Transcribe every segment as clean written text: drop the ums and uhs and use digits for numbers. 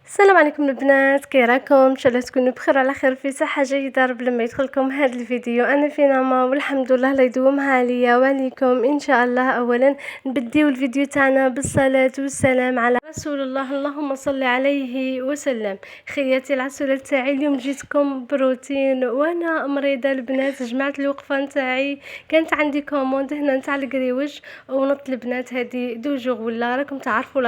السلام عليكم البنات، كي راكم؟ ان شاء الله تكونوا بخير وعلى خير في صحه جيده. رب لما يدخلكم هذا الفيديو انا في نعمه والحمد لله، لا يدومها عليا وعليكم ان شاء الله. اولا نبديو الفيديو تاعنا بالصلاه والسلام على رسول الله، اللهم صل عليه وسلم. خياتي العسوله تاعي، اليوم جيتكم بروتين وانا مريضه البنات. جمعت الوقفه نتاعي، كانت عندي كوموند هنا نتاع القريوش ونط البنات هذه دو جوغ، ولا راكم تعرفوا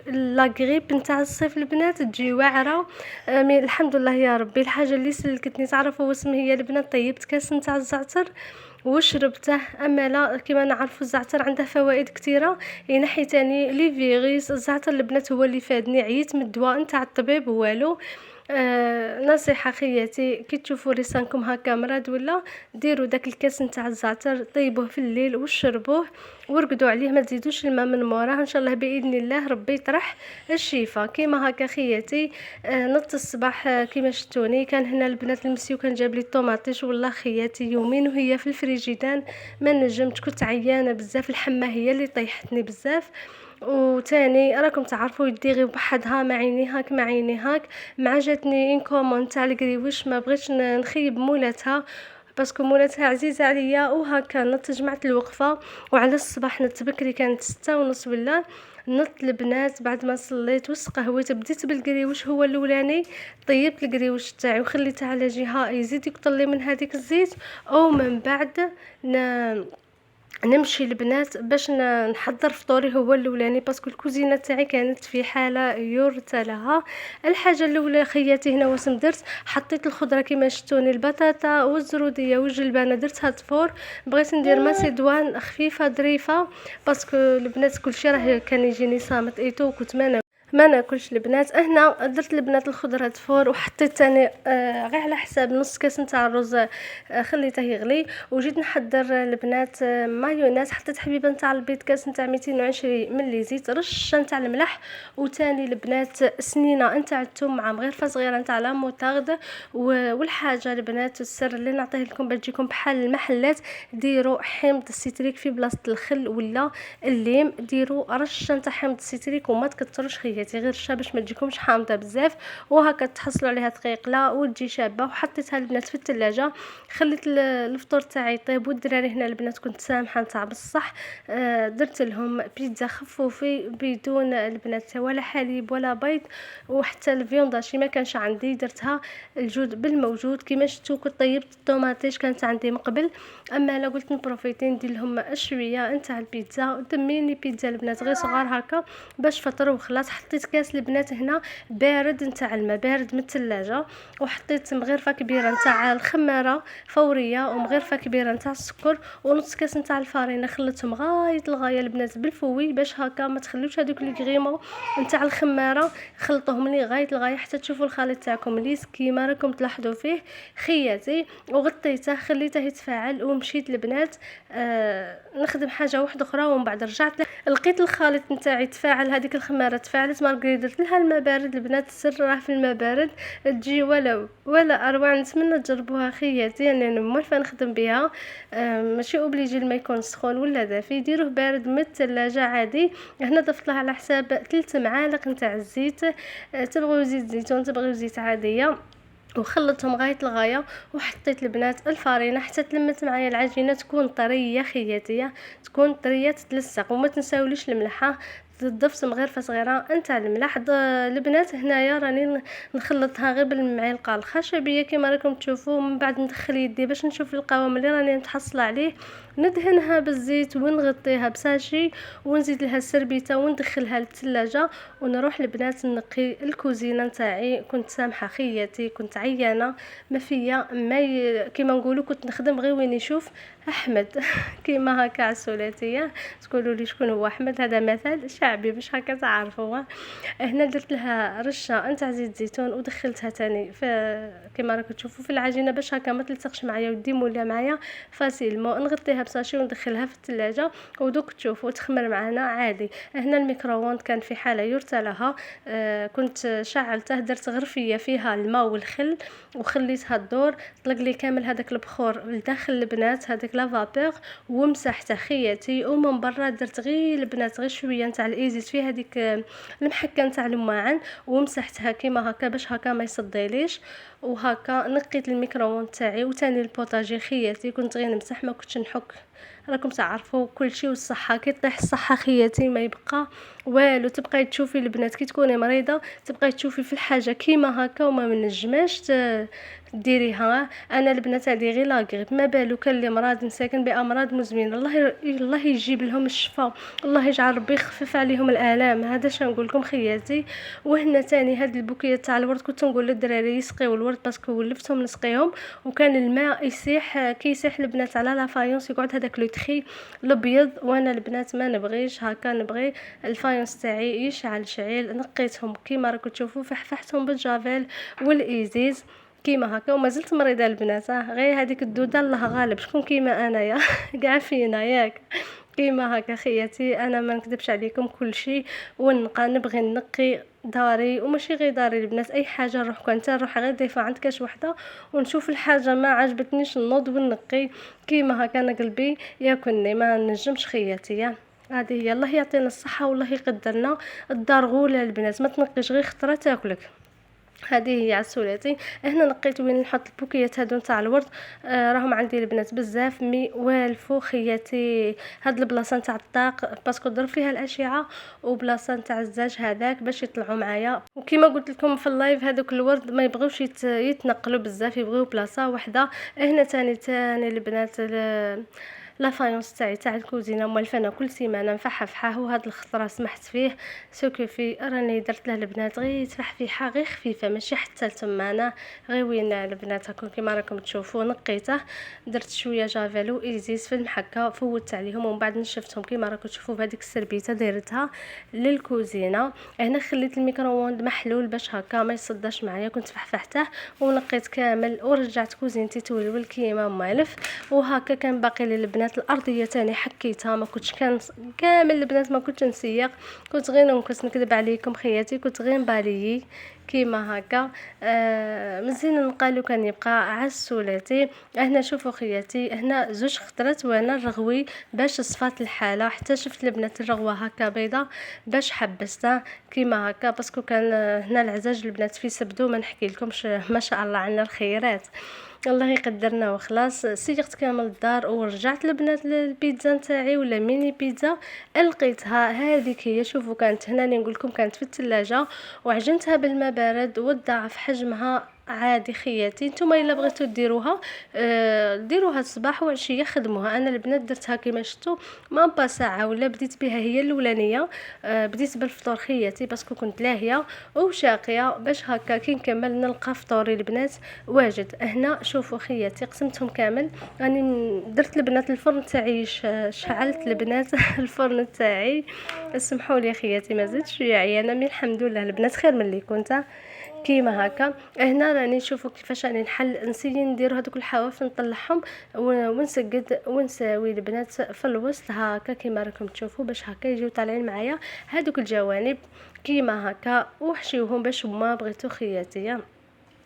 لا غريب نتاع الصيف البنات تجي واعره. الحمد لله يا ربي. الحاجه اللي سلكتني تعرفوا واسم هي البنات؟ طيبت كاس نتاع الزعتر وشربته. اما لا، كما نعرفوا الزعتر عنده فوائد كثيره، ينحي تاني لي فيروس. الزعتر البنات هو اللي فادني، عييت من الدواء نتاع الطبيب والو. نصيحه خياتي، كي تشوفوا ريسانكم هكا مراد ولا ديروا داك الكاس نتاع الزعتر، طيبوه في الليل وشربوه ورقدوا عليه، ما تزيدوش الماء من موراه. ان شاء الله باذن الله ربي يطرح الشفاء. كيما هكا خياتي، نط الصباح. كيما شفتوني كان هنا البنات المسيو كان جاب لي الطوماطيش، والله خياتي يومين وهي في الفريجيدان ما نجمت، كنت عيانه بزاف. الحمى هي اللي طيحتني بزاف. وتاني راكم تعرفوا يدي غير بحدها مع عيني هاك مع عيني هاك. مع جاتني ان كومون تاع القريوش، ما بغيتش نخيب مولاتها باسكو مولاتها عزيزه عليا. وهكا نط جمعت الوقفه، وعلى الصباح نط بكري، كانت 6:30 ولا نط البنات. بعد ما صليت قهويت، بديت بالقريوش هو الاولاني. طيبت القريوش تاعي وخليته على جهه يزيد يقطر من هذيك الزيت، او من بعد نمشي البنات باش نحضر فطوري هو الاولاني، باسكو الكوزينه تاعي كانت في حاله يرثى لها. الحاجه الاولى خياتي هنا واش درت؟ حطيت الخضره كيما شفتوني، البطاطا والزروديه والجلبانه درتها تفور. بغيت ندير ماسيدوان خفيفه ظريفه، باسكو البنات كلشي راه كان يجيني صامت ايتو، كنت ما ناكلش البنات. هنا درت البنات الخضره تفور، وحطيت ثاني غير على حساب نص كاس نتاع الرز، خليته يغلي. وجيت نحضر البنات مايونيز. حطيت حبيبه نتاع البيض، كاس نتاع 220 ملي زيت، رشه نتاع الملح، وثاني البنات سنينه نتاع الثوم مع مغرفه صغيره نتاع لا موطارد. والحاجه البنات السر اللي نعطيه لكم باش تجيكم بحال المحلات، ديروا حامض السيتريك في بلاصه الخل ولا الليم، ديروا رشه نتاع حامض السيتريك وما تكثروش خياتي، غير رشه باش ما تجيكمش حامضه بزاف. وهكا تحصلوا عليها دقيقه وتجي شابه. وحطيتها البنات في الثلاجه، خليت الفطور تاعي يطيب. والدراري هنا البنات كنت سامحه نتاع بصح، درت لهم بيتزا خفوفي بدون البنات ولا حليب ولا بيض، وحتى الفيونداشي ما كانش عندي، درتها الجود بالموجود. كيما شفتوا كنت طيبت الطوماطيش كانت عندي من قبل، اما لا قلت نبروفيتي ندير لهم شويه نتاع البيتزا. دميني بيتزا البنات غير صغار هكا باش فطروا وخلاص. حطيت كاس البنات هنا بارد نتاع الماء، بارد من الثلاجه، وحطيت مغرفه كبيره نتاع الخماره فوريه ومغرفه كبيره نتاع السكر ونص كاس نتاع الفارينه. خليتهم غايه الغايه البنات بالفوي باش هكا ما تخليوش هذوك الكريمه نتاع الخماره. خلطوهم لي غايه الغايه حتى تشوفوا الخليط تاعكم ليس كيما راكم تلاحظوا فيه خياتي. وغطيته خليته يتفاعل ومشيت البنات نخدم حاجه واحده اخرى. ومن بعد رجعت لقيت الخليط نتاعي تفاعل، هذيك الخماره تفاعلت. مارغري درت لها الماء بارد البنات، السر راه في الماء بارد تجي ولا اروع. نتمنى تجربوها خياتي، يعني انا موالفه نخدم بها. ماشي اوبليجي الماء يكون سخون ولا دافي، ديروه بارد من الثلاجه عادي. هنا ضفت لها على حساب 3 معالق نتاع الزيت، تبغيو زيت زيتون تبغيو زيت عاديه، وخلطهم غايه الغايه. وحطيت البنات الفارينه حتى تلمت معايا العجينه، تكون طريه خياتيه، تكون طريه تتلصق. وما تنساوليش الملحه، ضفت مغرفه صغيره نتاع الملح. البنات هنايا راني نخلطها غير بالمعلقه الخشبيه كما راكم تشوفوا. من بعد ندخل يدي باش نشوف القوام اللي راني متحصله عليه، ندهنها بالزيت ونغطيها بساشي ونزيد لها السربيته وندخلها للثلاجه. ونروح البنات نقي الكوزينه نتاعي. كنت سامحه خياتي، كنت عيانه ما فيا كيما نقولوا كنت نخدم غير وين يشوف احمد كيما هكا عسولاتي. تقولوا لي شكون هو احمد؟ هذا مثل شعبي باش هكا تعرفوا. هنا درت لها رشه نتاع زيت زيتون ودخلتها تاني في كيما راكم تشوفوا في العجينه باش هكا ما تلصقش معايا وديموا لها معايا فاسيلمون. نغطيها بساشي وندخلها في الثلاجه ودوك تشوفوا تخمر معنا عادي. هنا الميكرووند كان في حاله يرثى لها، كنت شعلته، درت غرفيه فيها الماء والخل وخليتها تدور. طلق لي كامل هذاك البخور لداخل البنات، هذاك هذيك لا فابور ومسحته خياتي، ومن برا درت غير البنات غير شويه نتاع الايزيت في هذيك المحكه نتاع الماعن، ومسحتها كيما هكا باش هكا ما يصديليش. وهكا نقيت الميكرووند تاعي وتاني البوطاجي خياتي، كنت غير نمسح ما كنتش نحك. راكم تعرفوا كل شيء والصحه، كي طيح الصحه خياتي ما يبقى والو. تبقاي تشوفي البنات كي تكوني مريضه تبقاي تشوفي في الحاجه كيما هكا وما منجماش ديريها. انا البنات هذه غير لاغريب، ما بالو كان اللي مرض مساكن بامراض مزمنه، الله يجيب لهم الشفاء، الله يجعل ربي يخفف عليهم الالام. هذا شنو نقول لكم خياتي. وهنا تاني هاد البوكيه تاع الورد كنت نقول للدراري يسقيو الورد باسكو ولفتهم نسقيهم، وكان الماء يسيح كي يسيح البنات على لا فايونس يقعد هذاك لو تخي الابيض، وانا البنات ما نبغيش هكا، نبغي الفايونس تاعي يشعل شعيل. نقيتهم كيما راكم تشوفوا، فحفحتهم بالجافيل والايزيز كيما هكا. وما زلت مريضه البنات، غير هذيك الدوده الله غالب، شكون كيما انايا كاع فينا ياك كيما هكا خياتي. انا ما نكذبش عليكم كل شيء ونقى نبغي نقي داري، وماشي غير داري البنات، اي حاجه نروح كنت نروح غير ديفا عند كاش وحده ونشوف الحاجه ما عجبتنيش نوض ونقي كيما هكا. انا قلبي ياكلني ما نجمش خياتي. هذه هي، الله يعطينا الصحه والله يقدرنا. الدار غوله البنات، ما تنقيش غير خطره تاكلك. هذه هي عسولاتي. هنا نقيت وين نحط البوكيات هادو نتاع الورد. راهم عندي البنات بزاف مي والفو خياتي. هاد البلاصه نتاع الطاق باسكو ضرب فيها الاشعه، وبلاصه نتاع الزاج هذاك باش يطلعوا معايا. وكما قلت لكم في اللايف هذوك الورد ما يبغيوش يتنقلوا بزاف، يبغيو بلاصه واحده. هنا تاني البنات لا فايونس تاع الكوزينه موالفه كل سيمانه نفحفحه، وهاد الخطره سمحت فيه سوكوفي راني درت له البنات غير تفحفيحه غير خفيفه ماشي حتى لتمانه، غير وين البنات هاكم كيما راكم تشوفوا. نقيته درت شويه جافيل وايزيس في المحكه، فوتت عليهم ومن بعد نشفتهم كيما راكم تشوفوا بهذيك السربيته دايرتها للكوزينه. هنا خليت الميكرووند محلول باش هكا ما يصداش معايا، كنت فحفحته ونقيت كامل ورجعت كوزينتي تولول كيما مالف. وهكا كان باقي لي البنات الارضيه تاني حكيتها، ما كنتش كامل البنات ما كنتش نسيق، كنت غير نكس نكذب عليكم خياتي، كنت غير بالي كيما هكا. مزيان نقالو كان يبقى عسولاتي. هنا شوفوا خياتي، هنا زوج خضرات وانا الرغوي باش صفات الحاله، حتى شفت البنات الرغوه هكا بيضه باش حبستها كيما هكا باسكو كان هنا العزاج البنات في سبدو ما نحكي لكمش ما شاء الله عنا الخيرات، الله يقدرنا. وخلاص سيقت كامل الدار ورجعت البنات للبيتزا نتاعي ولا ميني بيتزا لقيتها هذيك هي. شوفوا كانت هنا نقول لكم كانت في الثلاجه وعجنتها بالماء بارد وضاعف حجمها عادي خياتي. نتوما الا بغيتو ديروها ديروها الصباح وعشيه خدموها. انا البنات درتها كيما شفتوا ما با ساعه ولا بديت بها هي الاولانيه. بديت بالفطور خياتي باسكو كنت لاهيه وشاقيه باش هكا كي نكمل نلقى فطوري البنات واجد. هنا شوفوا خياتي قسمتهم كامل، راني درت البنات الفرن تاعي شعلت البنات الفرن تاعي. اسمحوا لي خياتي ما زدتش شويه عيانه مي الحمد لله البنات خير من اللي كنت كيما هكا. هنا راني نشوفوا كيفاش راني نحل نسيي ندير هذوك الحواف نطلعهم ونسقد ونساوي البنات في الوسط هكا كيما راكم تشوفوا باش هكا يجيو طالعين معايا هذوك الجوانب كيما هكا وحشيوهم باش ما بغيتو خياتي.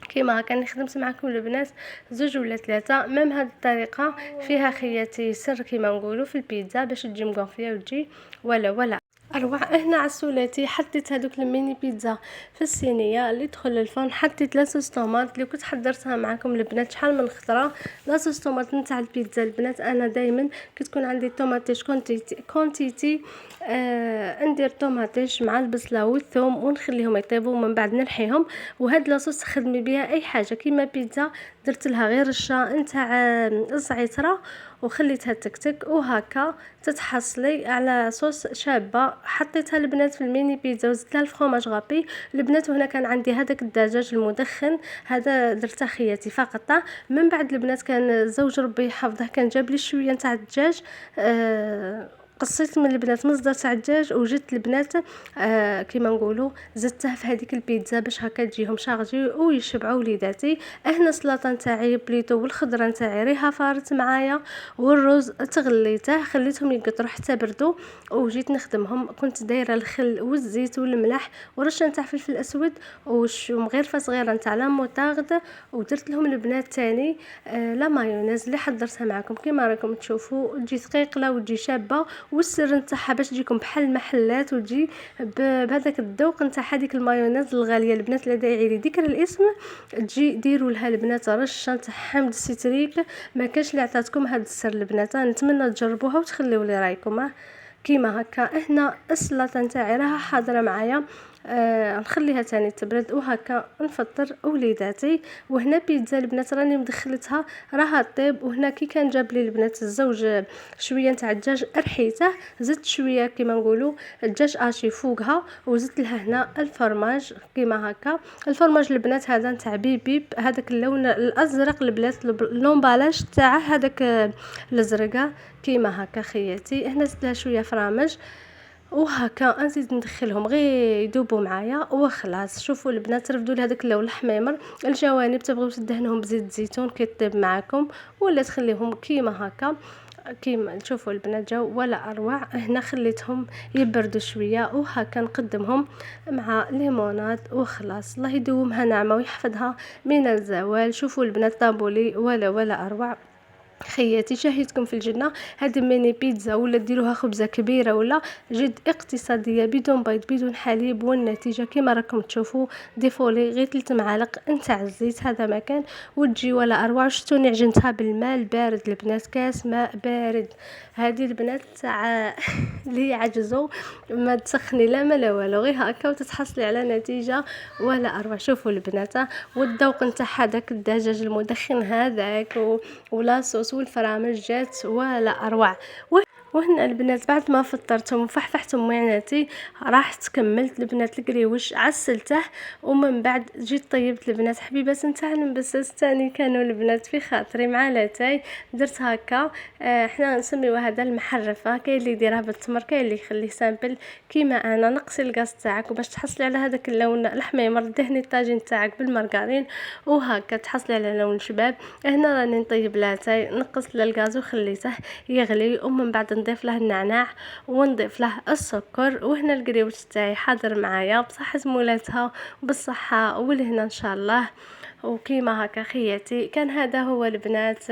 كيما هكا خدمت معكم البنات زوج ولا ثلاثه ميم هذه الطريقه فيها خياتي سر كيما نقولوا في البيتزا باش تجي مقنفيه وتجي ولا اروع. هنا عسولاتي حطيت هذوك الميني بيتزا في الصينيه اللي تدخل للفرن. حطيت لاصوص طوماط اللي كنت حضرتها معكم البنات شحال من خطره. لاصوص طوماط نتاع البيتزا البنات انا دائما كتكون عندي طوماطيش كونتيتي ندير طوماطيش مع البصله والثوم ونخليهم يطيبوا ومن بعد نلحيهم. وهاد لاصوص تخدمي بها اي حاجه كيما بيتزا درت لها غير الرشه نتاع الزعتره وخليتها تكتك وهكا تتحصلي على صوص شابه. حطيتها البنات في الميني بيتزا وزدت لها الفرomاج غابي البنات. وهنا كان عندي هذاك الدجاج المدخن هذا درته خياتي فقط. من بعد البنات كان زوج ربي يحفظه كان جاب لي شويه نتاع الدجاج قصيت من البنات مصدر تاع الدجاج وجدت البنات كيما نقولوا زدتها في هذيك البيتزا باش هكا تجيهم شارجي ويشبعوا وليداتي. هنا السلطه نتاعي بليتو والخضره نتاعي ريها فارت معايا، والرز تغليته خليتهم يقطروا حتى بردوا وجيت نخدمهم. كنت دايره الخل والزيت والملح ورشه نتاع فلفل اسود ومغرفه صغيره نتاع لا موطارد، ودرت لهم البنات تاني لا مايونيز اللي حضرتها معكم كيما راكم تشوفوا، تجي ثقيقه وتجي شابه، والسر نتاعها باش تجيكم بحال المحلات وتجي بهذاك الذوق نتاع هذيك المايونيز الغاليه. البنات اللي داعي لي ذكر الاسم تجي ديروا لها البنات رشه تاع حامض سيتريك، ما كاش اللي عطاتكم هذا السر البنات. نتمنى تجربوها وتخليوا لي رايكم. كيما هكا هنا السلطه نتاعي راها حاضره معايا، نخليها تاني تبرد وهكا نفطر وليداتي. وهنا بيتزا البنات راني مدخلتها راها طيب. وهنا كي كان جاب لي البنات الزوج شويه نتاع الدجاج رحيته، زدت شويه كيما نقولوا الدجاج اشي فوقها، وزدت لها هنا الفرماج كيما هكا. الفرماج البنات هذا نتاع بيب هذاك اللون الازرق البنات لومبالاج تاعه هذاك الازرقه كيما هكا خياتي. هنا زدت لها شويه فرامج وهكا نزيد ندخلهم غير يذوبوا معايا وخلاص. شوفوا البنات رفدوا لهذاك اللون الحميمر. الجوانب تبغيو تدهنوهم بزيت الزيتون كيطيب معاكم ولا تخليهم كيما هكا كيما تشوفوا البنات جاو ولا اروع. هنا خليتهم يبردوا شويه وهكا نقدمهم مع ليموناد وخلاص. الله يدومها نعمه ويحفظها من الزوال. شوفوا البنات طابولي ولا اروع خياتي. شاهدكم في الجنة. هذه ميني بيتزا ولا ديروها خبزة كبيرة ولا جد اقتصادية بدون بيض بدون حليب، والنتيجة كما راكم تشوفوا. ضيفولي غير 3 معالق نتاع الزيت هذا مكان وتجي ولا اروع. شتوني عجنتها بالماء البارد البنات، كاس ماء بارد. هذه البنات تاع اللي يعجزوا ما تسخني لا ما لا والو، غير هكا وتتحصلي على نتيجة ولا اروع. شوفوا البنات والذوق نتاع هذاك الدجاج المدخن هذاك ولا صوص والفرامل جات ولا اروع. وهنا البنات بعد ما فطرتهم وفحفحتهم معاناتي راحت كملت البنات القريوش عسلته، ومن بعد جيت طيبت البنات حبيبات نتاع المبسس تاني كانوا البنات في خاطري مع لاتاي. درت هكا احنا نسميوها هذا المحرفه، كاين اللي يديرها بالتمر كاين اللي يخليه سامبل كيما انا. نقصي الغاز تاعك وباش تحصلي على هذاك اللون الحميمر دهني الطاجين تاعك بالمارغرين وهكا تحصلي على لون شباب. هنا راني نطيب لاتاي نقص الغاز وخليته يغلي، ومن بعد نضيف له النعناع ونضيف له السكر. وهنا القريوش تاعي حاضر معايا بصحة مولاتها وبالصحة والهنا ان شاء الله. وكيما هكا خياتي كان هذا هو البنات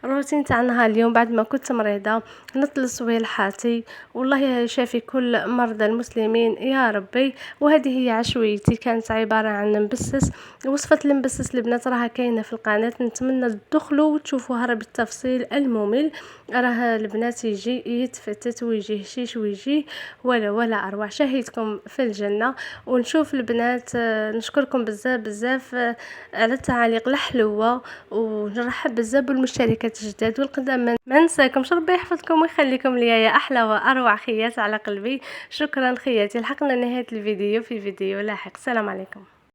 روتين تاع نهار اليوم بعد ما كنت مريضه. نطل صويلحاتي والله شافي كل مرضى المسلمين يا ربي. وهذه هي عشويتي كانت عباره عن مبسس. وصفه المبسس البنات راها كاينه في القناه، نتمنى تدخلوا وتشوفوها بالتفصيل الممل. راه البنات يجي يتفتت ويجي هشيش ويجي ولا اروع. شاهدكم في الجنه. ونشوف البنات نشكركم بزاف على التعاليق الحلوه، ونرحب بزاف بالمشتركات الجداد والقدام. ما ننساكمش ربي يحفظكم ويخليكم ليا يا احلى واروع خيات على قلبي. شكرا خياتي. لحقنا نهايه الفيديو في فيديو لاحق. السلام عليكم.